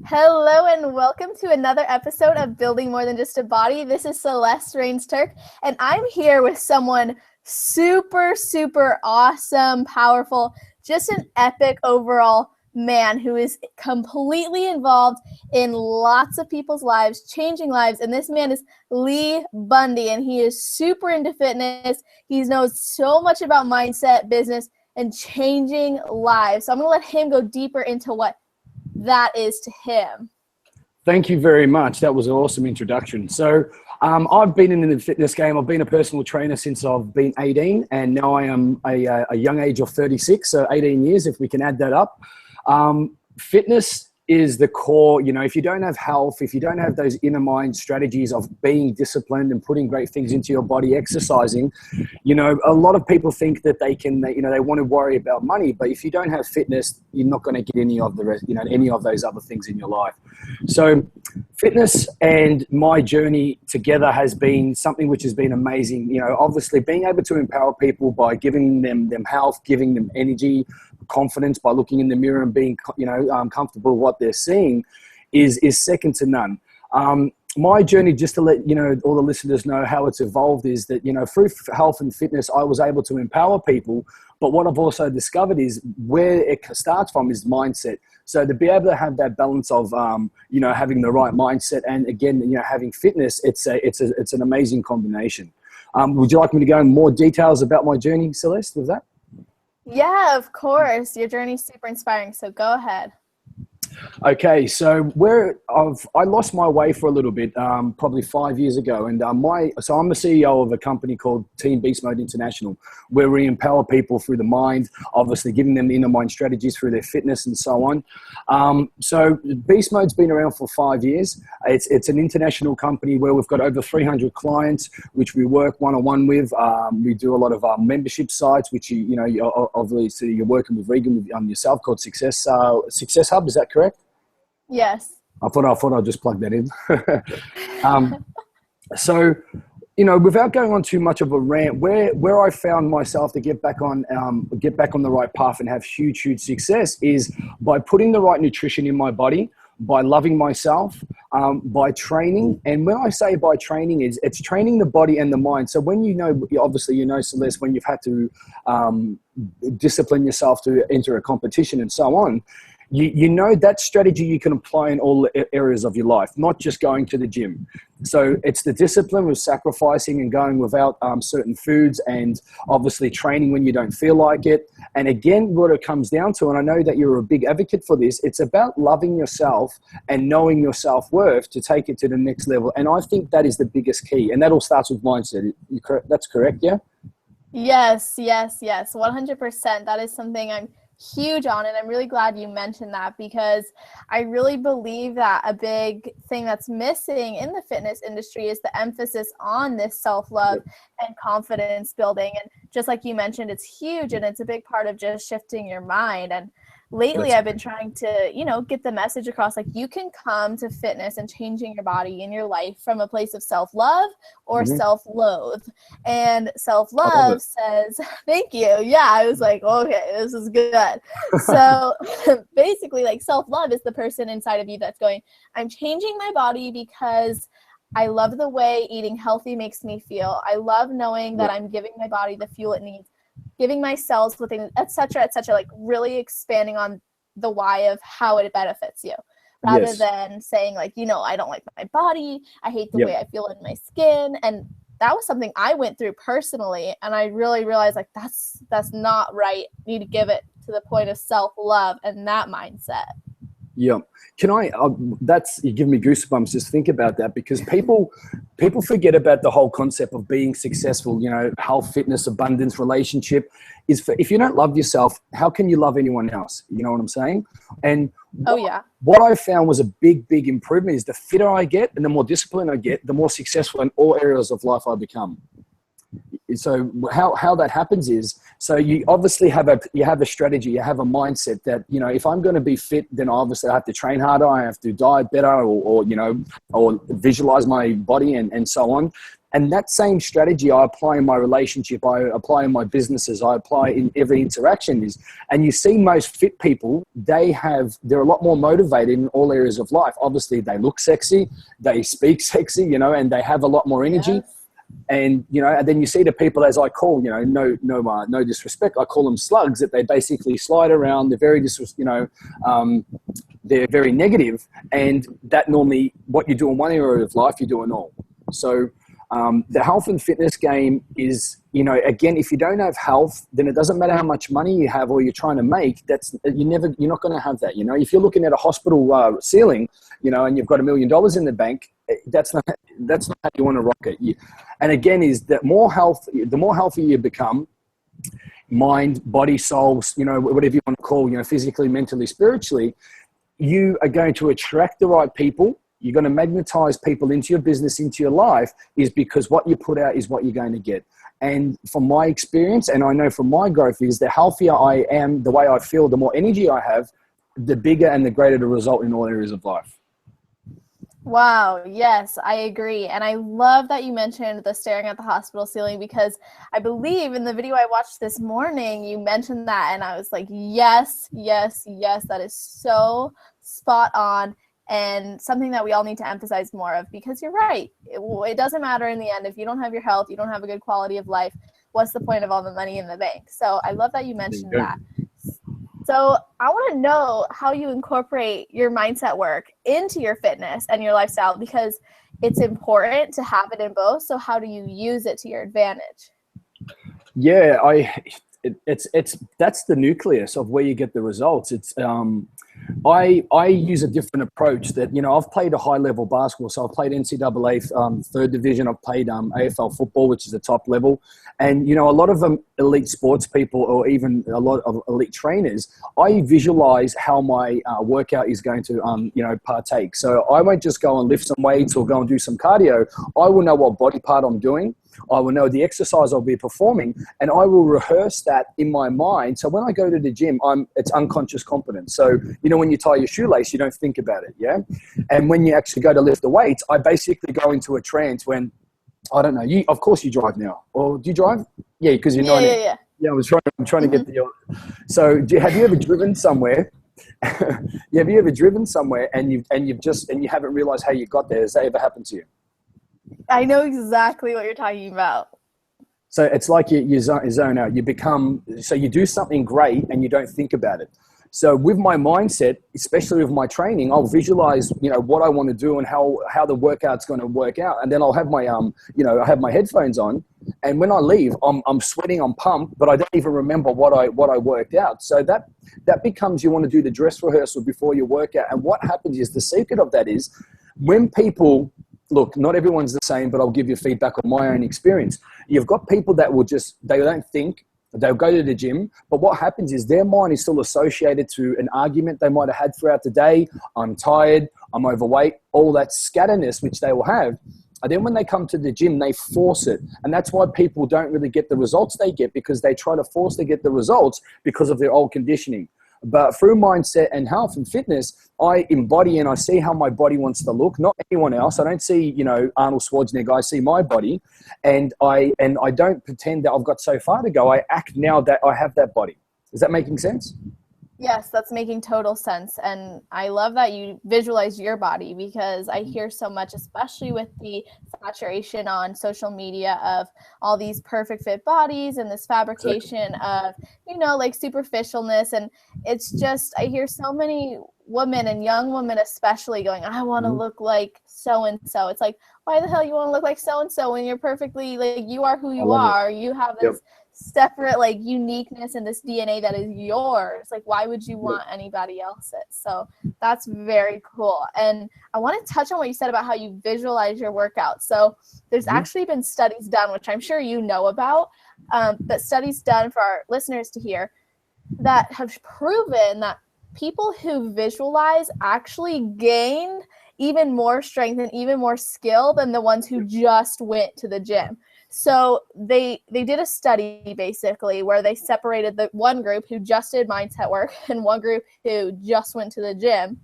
Hello and welcome to another episode of Building More Than Just a Body. This is Celeste Rains-Turk, and I'm here with someone super, super awesome, powerful, just an epic overall man who is completely involved in lots of people's lives, changing lives. And this man is Leigh Bundy, and he is super into fitness. He knows so much about mindset, business, and changing lives. So I'm going to let him go deeper into what that is to him. Thank you very much. That was an awesome introduction. So I've been in the fitness game. I've been a personal trainer since I've been 18, and now I am a young age of 36, so 18 years if we can add that up. Fitness is the core. You know, if you don't have health, if you don't have those inner mind strategies of being disciplined and putting great things into your body, exercising, you know, a lot of people think that they want to worry about money, but if you don't have fitness, you're not going to get any of the rest, any of those other things in your life. So fitness and my journey together has been something which has been amazing. You know, obviously being able to empower people by giving them health, giving them energy, confidence, by looking in the mirror and being, comfortable with what they're seeing is second to none. My journey, just to let all the listeners know how it's evolved, is that, through health and fitness, I was able to empower people. But what I've also discovered is where it starts from is mindset. So to be able to have that balance of, having the right mindset and again, having fitness, it's an amazing combination. Would you like me to go in more details about my journey, Celeste, with that? Yeah, of course. Your journey's super inspiring, so go ahead. Okay, so I lost my way for a little bit, probably 5 years ago, and I'm the CEO of a company called Team Beast Mode International, where we empower people through the mind, obviously giving them the inner mind strategies through their fitness and so on. So Beast Mode's been around for 5 years. It's an international company where we've got over 300 clients, which we work one-on-one with. We do a lot of membership sites, which obviously you're working with Regan yourself, called Success Hub. Is that correct? Yes. I thought I'd just plug that in. So, without going on too much of a rant, where I found myself to get back on the right path and have huge success is by putting the right nutrition in my body, by loving myself, by training. And when I say by training, it's training the body and the mind. So when obviously Celeste, when you've had to discipline yourself to enter a competition and so on, that strategy you can apply in all areas of your life, not just going to the gym. So it's the discipline of sacrificing and going without certain foods, and obviously training when you don't feel like it. And again, what it comes down to, and I know that you're a big advocate for this, it's about loving yourself and knowing your self-worth to take it to the next level. And I think that is the biggest key. And that all starts with mindset. That's correct, yeah? Yes. 100%. That is something I'm huge on, and I'm really glad you mentioned that, because I really believe that a big thing that's missing in the fitness industry is the emphasis on this self-love and confidence building. And just like you mentioned, it's huge, and it's a big part of just shifting your mind. And lately I've been trying to, get the message across, like, you can come to fitness and changing your body in your life from a place of self-love or self-loathe. And self-love says, thank you. Yeah, I was like, okay, this is good. So basically, like, self-love is the person inside of you that's going, I'm changing my body because I love the way eating healthy makes me feel. I love knowing that I'm giving my body the fuel it needs, giving my cells within, et cetera, like really expanding on the why of how it benefits you, rather than saying, like, I don't like my body, I hate the way I feel in my skin. And that was something I went through personally, and I really realized, like, that's not right. You need to give it to the point of self-love and that mindset. Yeah. Can I, you give me goosebumps just think about that, because people forget about the whole concept of being successful, health, fitness, abundance, relationship is if you don't love yourself, how can you love anyone else? You know what I'm saying? And what I found was a big improvement is the fitter I get and the more disciplined I get, the more successful in all areas of life I become. So how that happens is, so you obviously have a strategy, you have a mindset that, if I'm going to be fit, then obviously I have to train harder, I have to diet better, or visualize my body and so on. And that same strategy I apply in my relationship, I apply in my businesses, I apply in every interaction and you see most fit people, they're a lot more motivated in all areas of life. Obviously they look sexy, they speak sexy, and they have a lot more energy. Yes. And, and then you see the people, as I call, no disrespect, I call them slugs, that they basically slide around. They're very, they're very negative. And that normally, what you do in one area of life, you do in all. So the health and fitness game is, again, if you don't have health, then it doesn't matter how much money you have or you're trying to make. You're not going to have that. If you're looking at a hospital ceiling, and you've got $1 million in the bank, that's not how you want to rock it. And again, is that the more healthy you become, mind, body, soul, whatever you want to call, physically, mentally, spiritually, you are going to attract the right people. You're going to magnetize people into your business, into your life, is because what you put out is what you're going to get. And from my experience, and I know from my growth, is the healthier I am, the way I feel, the more energy I have, the bigger and the greater the result in all areas of life. Wow. Yes, I agree. And I love that you mentioned the staring at the hospital ceiling, because I believe in the video I watched this morning, you mentioned that. And I was like, yes, yes, yes, that is so spot on. And something that we all need to emphasize more of, because you're right. It doesn't matter in the end. If you don't have your health, you don't have a good quality of life, what's the point of all the money in the bank? So I love that you mentioned that. So I want to know how you incorporate your mindset work into your fitness and your lifestyle, because it's important to have it in both. So how do you use it to your advantage? Yeah, that's the nucleus of where you get the results. It's I use a different approach that, I've played a high level basketball. So I've played NCAA third division. I've played AFL football, which is the top level. And, a lot of them elite sports people, or even a lot of elite trainers, I visualize how my workout is going to, partake. So I won't just go and lift some weights or go and do some cardio. I will know what body part I'm doing. I will know the exercise I'll be performing, and I will rehearse that in my mind. So when I go to the gym, it's unconscious competence. So, when you tie your shoelace, you don't think about it. Yeah. And when you actually go to lift the weights, I basically go into a trance when, I don't know, of course you drive now, or do you drive? Yeah. Cause you're not. Yeah. I'm trying to get so have you ever driven somewhere? Have you ever driven somewhere and you haven't realized how you got there? Has that ever happened to you? I know exactly what you're talking about. So it's like you zone out. So you do something great and you don't think about it. So with my mindset, especially with my training, I'll visualize, what I want to do and how the workout's going to work out. And then I'll have my, I have my headphones on. And when I leave, I'm sweating, I'm pumped, but I don't even remember what I worked out. So that becomes, you want to do the dress rehearsal before your workout. And what happens is, the secret of that is, when people, look, not everyone's the same, but I'll give you feedback on my own experience. You've got people that they don't think, they'll go to the gym, but what happens is their mind is still associated to an argument they might have had throughout the day. I'm tired, I'm overweight, all that scatterness which they will have. And then when they come to the gym, they force it. And that's why people don't really get the results they get, because they try to force to get the results because of their old conditioning. But through mindset and health and fitness, I embody and I see how my body wants to look, not anyone else. I don't see, Arnold Schwarzenegger. I see my body, and I don't pretend that I've got so far to go. I act now that I have that body. Is that making sense? Yes, that's making total sense. And I love that you visualize your body, because I hear so much, especially with the saturation on social media of all these perfect fit bodies and this fabrication of, like superficialness. And it's just, I hear so many women, and young women especially, going, I want to look like so-and-so. It's like, why the hell you want to look like so-and-so when you're perfectly, like, you are who you are. You have this separate, like, uniqueness and this DNA that is yours. Like, why would you want anybody else's? So that's very cool. And I want to touch on what you said about how you visualize your workout. So there's actually been studies done, which I'm sure you know about, but studies done for our listeners to hear, that have proven that people who visualize actually gain even more strength and even more skill than the ones who just went to the gym. So they did a study basically where they separated the one group who just did mindset work and one group who just went to the gym.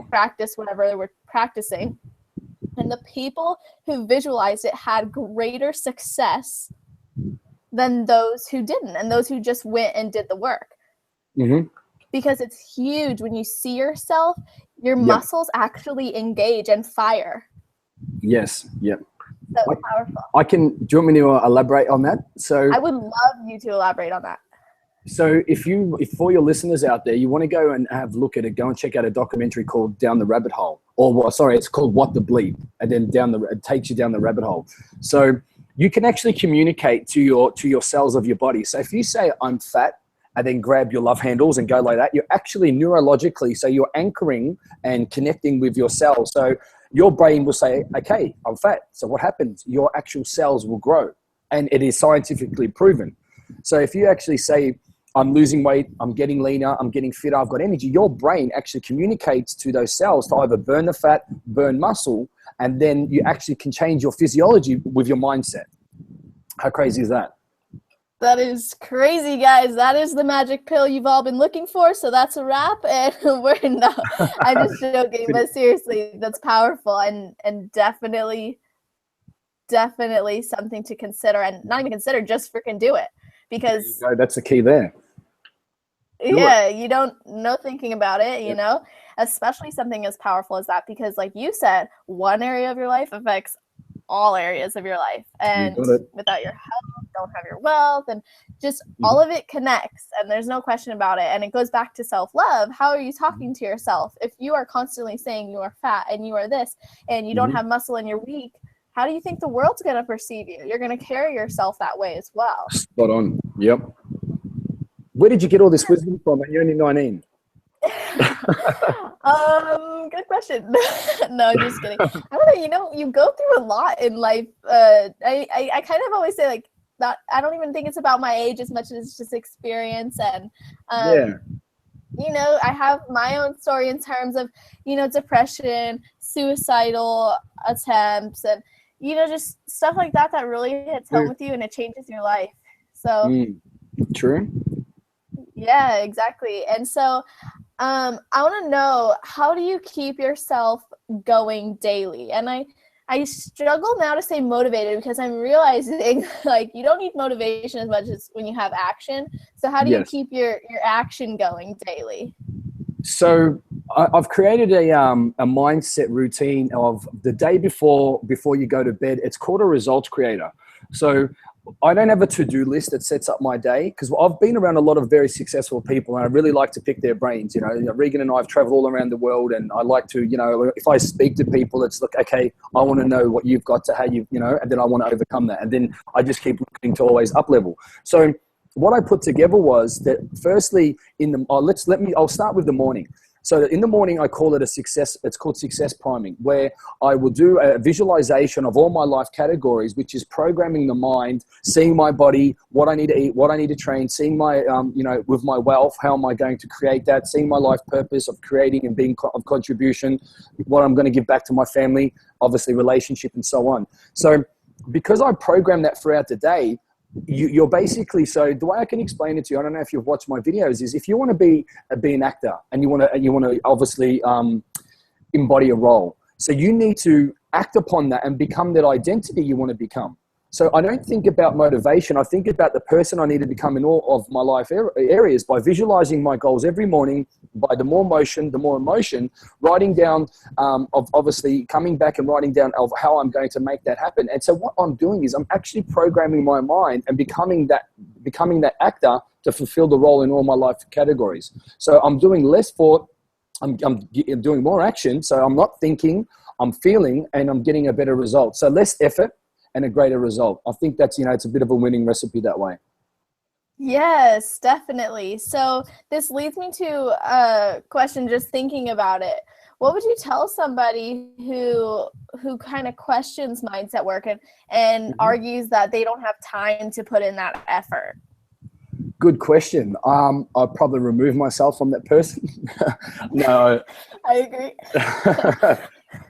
Practice whatever they were practicing. And the people who visualized it had greater success than those who didn't, and those who just went and did the work. Mm-hmm. Because it's huge when you see yourself, your Yep. muscles actually engage and fire. Yes. Yep. So powerful. Do you want me to elaborate on that? So I would love you to elaborate on that. So if for your listeners out there, you want to go and have a look at it, go and check out a documentary called Down the Rabbit Hole, it's called What the Bleep, and then it takes you down the rabbit hole. So you can actually communicate to your cells of your body. So if you say I'm fat, and then grab your love handles and go like that, you're actually neurologically, so you're anchoring and connecting with your cells. So your brain will say, okay, I'm fat. So what happens? Your actual cells will grow, and it is scientifically proven. So if you actually say, I'm losing weight, I'm getting leaner, I'm getting fitter, I've got energy, your brain actually communicates to those cells to either burn the fat, burn muscle, and then you actually can change your physiology with your mindset. How crazy is that? That is crazy, guys. That is the magic pill you've all been looking for. So that's a wrap. And I'm just joking, but seriously, that's powerful and definitely something to consider, and not even consider, just freaking do it. Because that's the key there. You don't know thinking about it, you know, especially something as powerful as that, because like you said, one area of your life affects all areas of your life, and without your health, don't have your wealth, and just all of it connects, and there's no question about it. And it goes back to self-love. How are you talking to yourself? If you are constantly saying you are fat and you are this and you don't have muscle and you're weak, how do you think the world's going to perceive you? You're going to carry yourself that way as well. Spot on. Yep. Where did you get all this wisdom from? You're only 19. Good question. No, I'm just kidding. I don't know. You go through a lot in life. I kind of always say like that. I don't even think it's about my age as much as it's just experience. And you know, I have my own story in terms of, you know, depression, suicidal attempts, and you know, just stuff like that really hits home with you, and it changes your life. So true. Yeah, exactly. And so I want to know, how do you keep yourself going daily? And I struggle now to say motivated, because I'm realizing like you don't need motivation as much as when you have action. So how do you keep your action going daily? So I've created a mindset routine of the day before you go to bed. It's called a results creator. So I don't have a to-do list that sets up my day, because I've been around a lot of very successful people, and I really like to pick their brains. You know, Regan and I have traveled all around the world, and I like to, you know, if I speak to people, it's like, okay, I want to know what you've got to how you know, and then I want to overcome that. And then I just keep looking to always up level. So what I put together was that firstly, I'll start with the morning. So in the morning, I call it a success. It's called success priming, where I will do a visualization of all my life categories, which is programming the mind, seeing my body, what I need to eat, what I need to train, seeing my, you know, with my wealth, how am I going to create that, seeing my life purpose of creating and being of contribution, what I'm going to give back to my family, obviously relationship and so on. So because I program that throughout the day, you're basically, so the way I can explain it to you, I don't know if you've watched my videos, is if you want to be an actor and you want to obviously embody a role, so you need to act upon that and become that identity you want to become. So I don't think about motivation. I think about the person I need to become in all of my life areas by visualizing my goals every morning, by the more motion, the more emotion, writing down of obviously coming back and writing down of how I'm going to make that happen. And so what I'm doing is I'm actually programming my mind and becoming that actor to fulfill the role in all my life categories. So I'm doing less thought, I'm doing more action. So I'm not thinking, I'm feeling, and I'm getting a better result. So less effort and a greater result. I think that's, you know, it's a bit of a winning recipe that way. Yes, definitely. So this leads me to a question, just thinking about it. What would you tell somebody who kind of questions mindset work and argues that they don't have time to put in that effort? Good question. I'll probably remove myself from that person. No. I agree.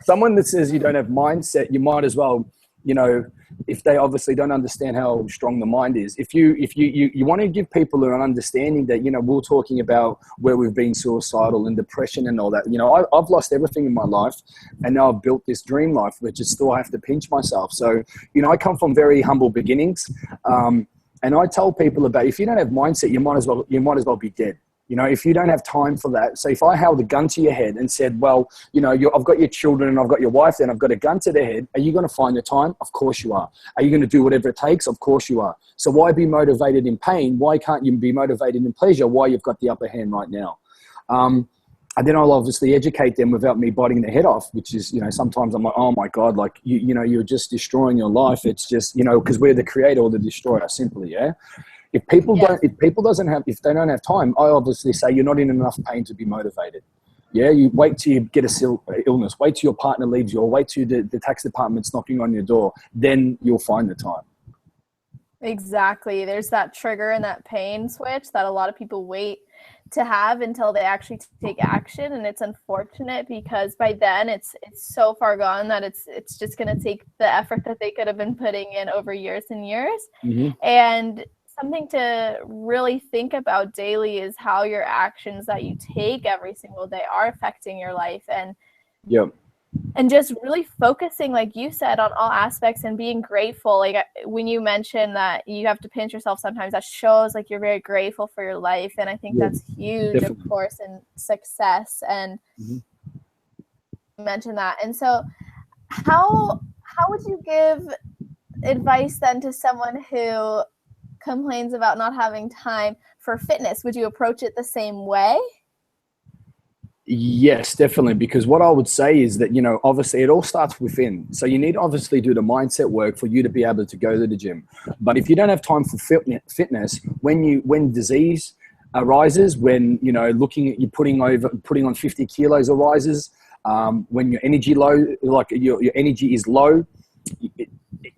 Someone that says you don't have mindset, you might as well, you know, if they obviously don't understand how strong the mind is. If you want to give people an understanding that, you know, we're talking about where we've been suicidal and depression and all that. You know, I've lost everything in my life, and now I've built this dream life, which is still I have to pinch myself. So, you know, I come from very humble beginnings, and I tell people about, if you don't have mindset, you might as well be dead. You know, if you don't have time for that. So if I held a gun to your head and said, well, you know, I've got your children and I've got your wife and I've got a gun to their head, are you going to find the time? Of course you are. Are you going to do whatever it takes? Of course you are. So why be motivated in pain? Why can't you be motivated in pleasure? Why you've got the upper hand right now? And then I'll obviously educate them without me biting their head off, which is, you know, sometimes I'm like, oh my God, like, you know, you're just destroying your life. It's just, you know, because we're the creator or the destroyer, simply, yeah? If people don't have time, I obviously say you're not in enough pain to be motivated. Yeah, you wait till you get a illness, wait till your partner leaves you, or wait till the tax department's knocking on your door, then you'll find the time. Exactly. There's that trigger and that pain switch that a lot of people wait to have until they actually take action, and it's unfortunate because by then it's so far gone that it's just going to take the effort that they could have been putting in over years and years. Mm-hmm. And something to really think about daily is how your actions that you take every single day are affecting your life, and just really focusing, like you said, on all aspects and being grateful. Like when you mentioned that you have to pinch yourself sometimes, that shows like you're very grateful for your life. And I think that's huge, definitely. Of course, in success. And you mentioned that. And so how would you give advice then to someone who complains about not having time for fitness? Would you approach it the same way? Yes, definitely. Because what I would say is that, you know, obviously it all starts within. So you need to obviously do the mindset work for you to be able to go to the gym. But if you don't have time for fitness, when disease arises, when, you know, looking at you putting on 50 kilos arises, when your energy low, like your energy is low,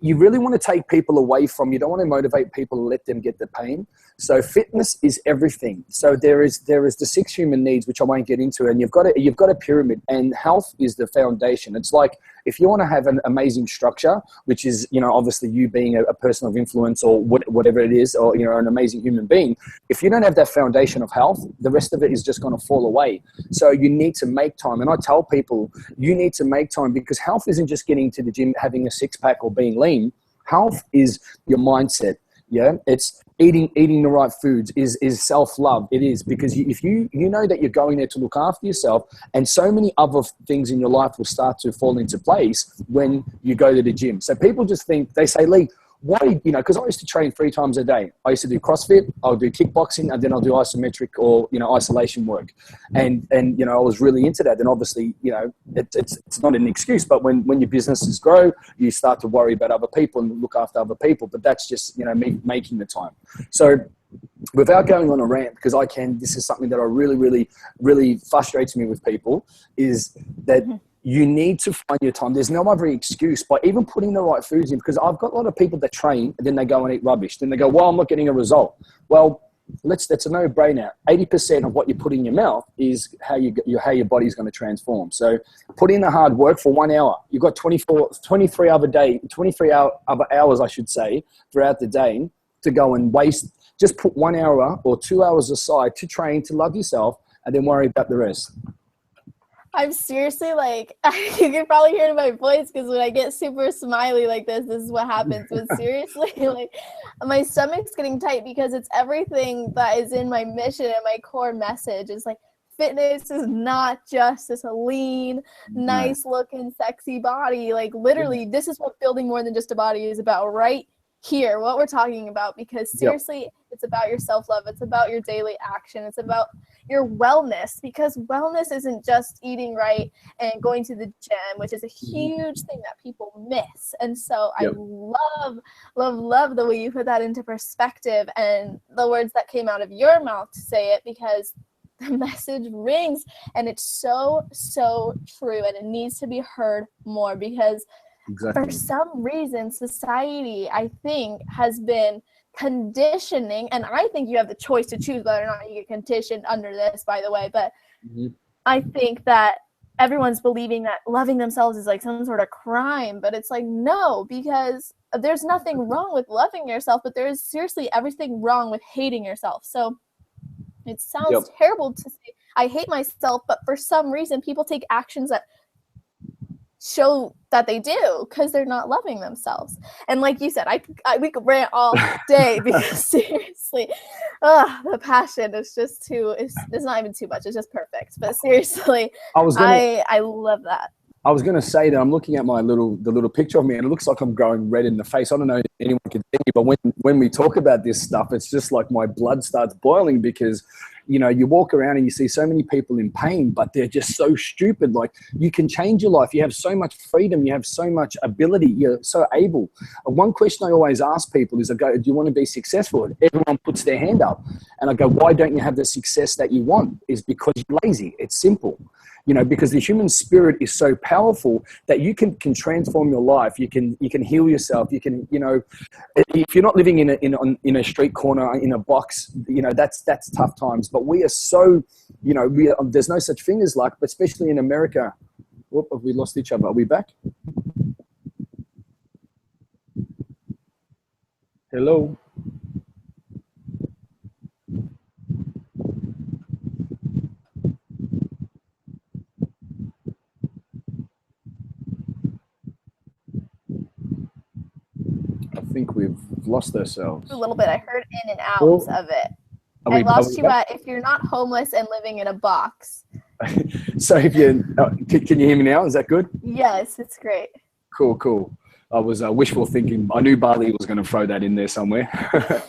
you really want to take people away from, you don't want to motivate people and let them get the pain. So fitness is everything. So there is the 6 human needs, which I won't get into, and you've got a pyramid, and health is the foundation. It's like, if you want to have an amazing structure, which is, you know, obviously you being a person of influence or whatever it is, or, you know, an amazing human being, if you don't have that foundation of health, the rest of it is just going to fall away. So you need to make time. And I tell people, you need to make time, because health isn't just getting to the gym, having a 6-pack or being lean. Health is your mindset. Yeah, it's eating the right foods, is self-love. It is, because if you know that you're going there to look after yourself, and so many other things in your life will start to fall into place when you go to the gym. So people just think, they say, Leigh, why, you know, because I used to train 3 times a day. I used to do CrossFit, I'll do kickboxing, and then I'll do isometric or, you know, isolation work. And you know, I was really into that. And obviously, you know, it's not an excuse, but when your businesses grow, you start to worry about other people and look after other people. But that's just, you know, me making the time. So without going on a rant, because this is something that I really frustrates me with people, is that you need to find your time. There's no other excuse, by even putting the right foods in, because I've got a lot of people that train and then they go and eat rubbish. Then they go, well, I'm not getting a result. Well, that's a no-brainer. 80% of what you put in your mouth is how your body's going to transform. So put in the hard work for 1 hour. You've got 23 other hours, I should say, throughout the day to go and waste. Just put 1 hour or 2 hours aside to train, to love yourself, and then worry about the rest. I'm seriously like, you can probably hear it in my voice, because when I get super smiley like this is what happens. But seriously, like, my stomach's getting tight, because it's everything that is in my mission and my core message. It's like, fitness is not just this lean, nice looking, sexy body. Like, literally, this is what building more than just a body is about right here, what we're talking about. Because seriously, it's about your self-love. It's about your daily action. It's about your wellness, because wellness isn't just eating right and going to the gym, which is a huge thing that people miss. And so I love the way you put that into perspective, and the words that came out of your mouth to say it, because the message rings, and it's so true, and it needs to be heard more, because for some reason society, I think, has been conditioning, and I think you have the choice to choose whether or not you get conditioned under this, by the way, but I think that everyone's believing that loving themselves is like some sort of crime, but it's like, no, because there's nothing wrong with loving yourself, but there is seriously everything wrong with hating yourself. So it sounds terrible to say I hate myself, but for some reason people take actions that show that they do because they're not loving themselves. And like you said, we could rant all day because seriously, the passion is just it's not even too much, it's just perfect. But seriously, I love that. I was going to say that I'm looking at the little picture of me, and it looks like I'm growing red in the face. I don't know if anyone can see me, but when we talk about this stuff, it's just like my blood starts boiling because, you know, you walk around and you see so many people in pain, but they're just so stupid. Like, you can change your life. You have so much freedom. You have so much ability. You're so able. One question I always ask people is, I go, do you want to be successful? And everyone puts their hand up. And I go, why don't you have the success that you want? Is because you're lazy. It's simple. You know, because the human spirit is so powerful that you can transform your life. You can heal yourself. You can, you know, if you're not living in a street corner, in a box, you know, that's tough times. But we are so, you know, there's no such thing as luck, but especially in America. Whoop, have we lost each other? Are we back? Hello? I think we've lost ourselves. A little bit. I heard in and out of it. I lost you at if you're not homeless and living in a box. So if you can you hear me now? Is that good? Yes, it's great. Cool. I was wishful thinking. I knew Bali was going to throw that in there somewhere.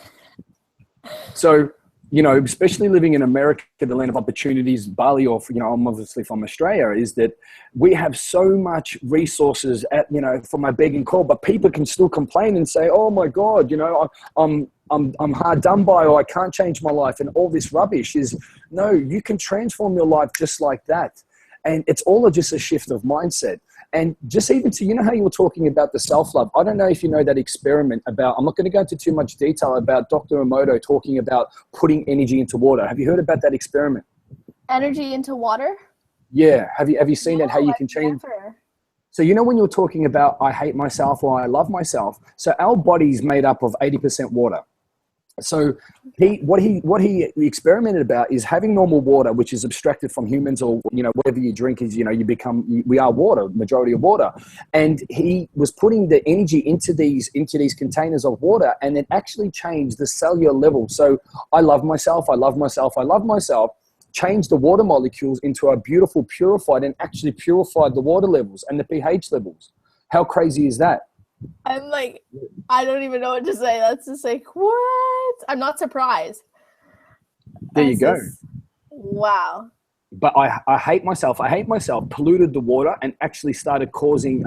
So, you know, especially living in America, the land of opportunities, Bali, or, you know, I'm obviously from Australia, is that we have so much resources at, you know, from my beck and call, but people can still complain and say, oh my God, you know, I'm hard done by, or I can't change my life, and all this rubbish. Is no, you can transform your life just like that. And it's all just a shift of mindset. And just even to, you know how you were talking about the self-love, I don't know if you know that experiment about, I'm not going to go into too much detail about Dr. Emoto talking about putting energy into water. Have you heard about that experiment? Energy into water? Yeah. Have you seen that, how you can change? Never. So, you know, when you're talking about I hate myself or I love myself, so our body's made up of 80% water. So what he experimented about is having normal water, which is abstracted from humans, or, you know, whatever you drink is, you know, we are water, majority of water. And he was putting the energy into these containers of water, and it actually changed the cellular level. So I love myself, changed the water molecules into a beautiful purified, and actually purified the water levels and the pH levels. How crazy is that? I'm like, I don't even know what to say. That's just like, what? I'm not surprised. There you go. Wow. But I hate myself. Polluted the water and actually started causing,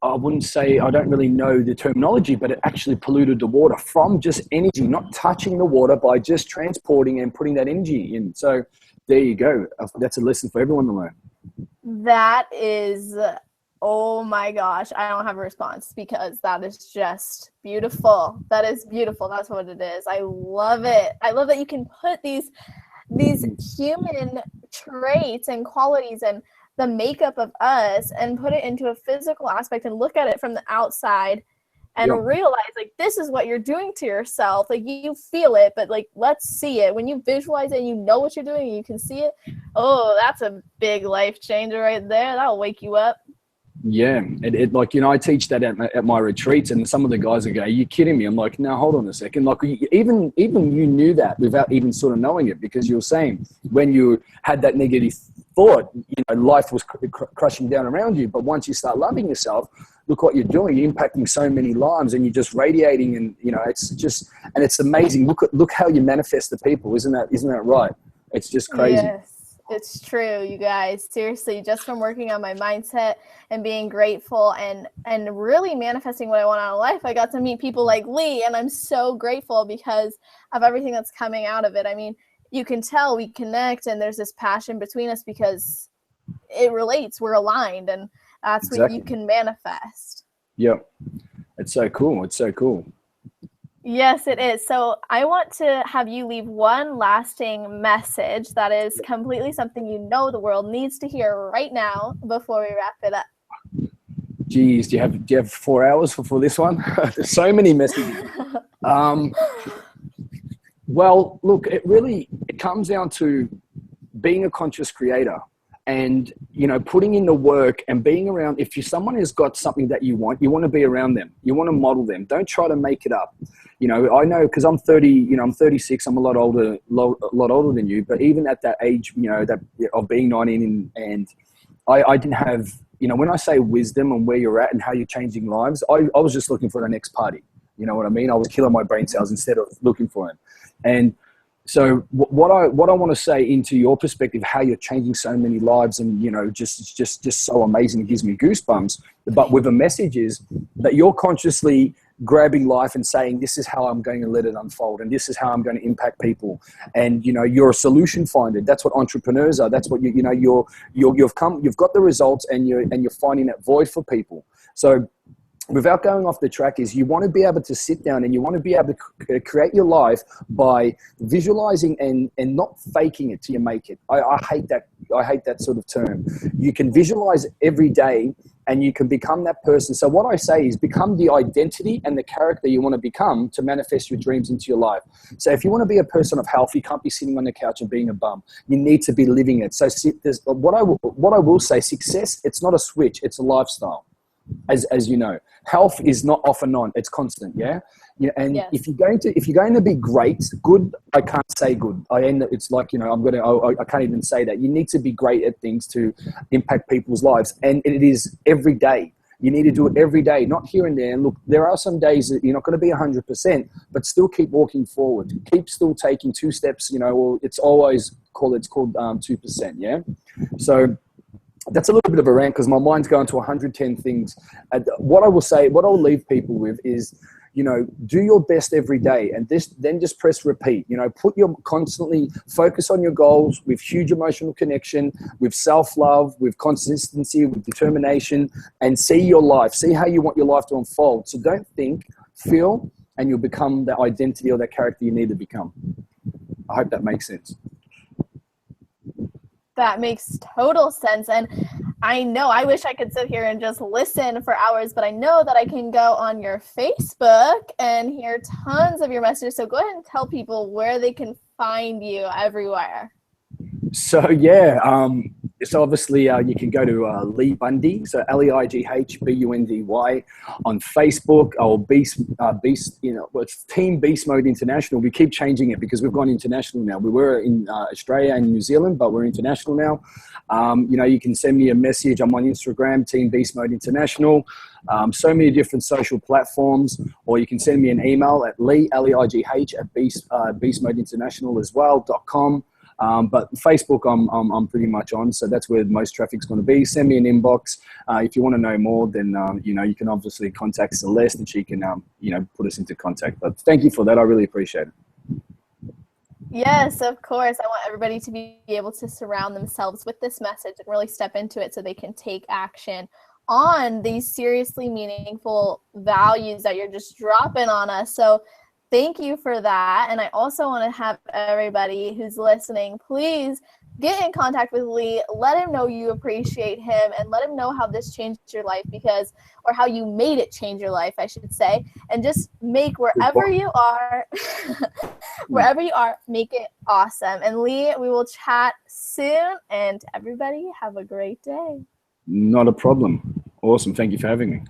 I wouldn't say, I don't really know the terminology, but it actually polluted the water from just energy, not touching the water, by just transporting and putting that energy in. So there you go. That's a lesson for everyone to learn. That is... oh my gosh, I don't have a response, because that is just beautiful. That is beautiful. That's what it is. I love it. I love that you can put these human traits and qualities and the makeup of us and put it into a physical aspect and look at it from the outside and realize, like, this is what you're doing to yourself. Like, you feel it, but like, let's see it. When you visualize it and you know what you're doing and you can see it, oh, that's a big life changer right there. That'll wake you up. Yeah, it like, you know, I teach that at my retreats, and some of the guys are going, are you kidding me? I'm like, no, hold on a second. Like, even you knew that without even sort of knowing it, because you were saying when you had that negative thought, you know, life was crushing down around you. But once you start loving yourself, look what you're doing. You're impacting so many lives, and you're just radiating, and, you know, it's just, and it's amazing. Look how you manifest the people. Isn't that right? It's just crazy. Yes. It's true, you guys. Seriously, just from working on my mindset and being grateful and really manifesting what I want out of life, I got to meet people like Leigh, and I'm so grateful because of everything that's coming out of it. I mean, you can tell we connect, and there's this passion between us because it relates. We're aligned, and that's what you can manifest. Yep. It's so cool. Yes, it is. So I want to have you leave one lasting message that is completely something you know the world needs to hear right now before we wrap it up. Geez, do you have 4 hours for this one? There's so many messages. Um, well, look, it comes down to being a conscious creator, and putting in the work and being around. If someone has got something that you want to be around them, you want to model them. Don't try to make it up. I know, because I'm 30, I'm 36, I'm a lot older than you, but even at that age, that of being 19, and I didn't have, when I say wisdom and where you're at and how you're changing lives, I was just looking for the next party. You know what I mean? I was killing my brain cells instead of looking for them. And so what I want to say into your perspective, how you're changing so many lives, and just so amazing, it gives me goosebumps. But with a message is that you're consciously grabbing life and saying, this is how I'm going to let it unfold, and this is how I'm going to impact people. And you're a solution finder. That's what entrepreneurs are. That's what you've got the results, and you're finding that void for people. So without going off the track, is you want to be able to sit down and you want to be able to create your life by visualizing and not faking it till you make it. I hate that sort of term. You can visualize every day and you can become that person. So what I say is become the identity and the character you want to become to manifest your dreams into your life. So if you want to be a person of health, you can't be sitting on the couch and being a bum. You need to be living it. So what I will say, success, it's not a switch, it's a lifestyle. As you know, health is not off and on; it's constant. Yeah. And yes. If you're going to be great, good. I can't say good. It's like I can't even say that. You need to be great at things to impact people's lives, and it is every day. You need to do it every day, not here and there. And look, there are some days that you're not going to be 100%, but still keep walking forward. Keep still taking 2 steps. Or it's called 2%. Yeah. So. That's a little bit of a rant because my mind's going to 110 things. What I'll leave people with is, do your best every day, and then just press repeat. Constantly focus on your goals with huge emotional connection, with self-love, with consistency, with determination, and see how you want your life to unfold. So don't think, feel, and you'll become the identity or that character you need to become. I hope that makes sense. That makes total sense. And I wish I could sit here and just listen for hours, but I know that I can go on your Facebook and hear tons of your messages. So go ahead and tell people where they can find you everywhere. So yeah, so obviously you can go to Leigh Bundy, so LEIGHBUNDY on Facebook, or Beast, it's Team Beast Mode International. We keep changing it because we've gone international now. We were in Australia and New Zealand, but we're international now. You can send me a message. I'm on Instagram, Team Beast Mode International. So many different social platforms, or you can send me an email at LEIGH at beastmodeinternational as well.com. But Facebook, I'm pretty much on, so that's where most traffic's going to be. Send me an inbox if you want to know more. Then you can obviously contact Celeste, and she can put us into contact. But thank you for that. I really appreciate it. Yes, of course. I want everybody to be able to surround themselves with this message and really step into it so they can take action on these seriously meaningful values that you're just dropping on us. So thank you for that. And I also want to have everybody who's listening, please get in contact with Leigh. Let him know you appreciate him, and let him know how this changed your life, or how you made it change your life, I should say. And just make wherever you are, make it awesome. And Leigh, we will chat soon, and everybody have a great day. Not a problem. Awesome. Thank you for having me.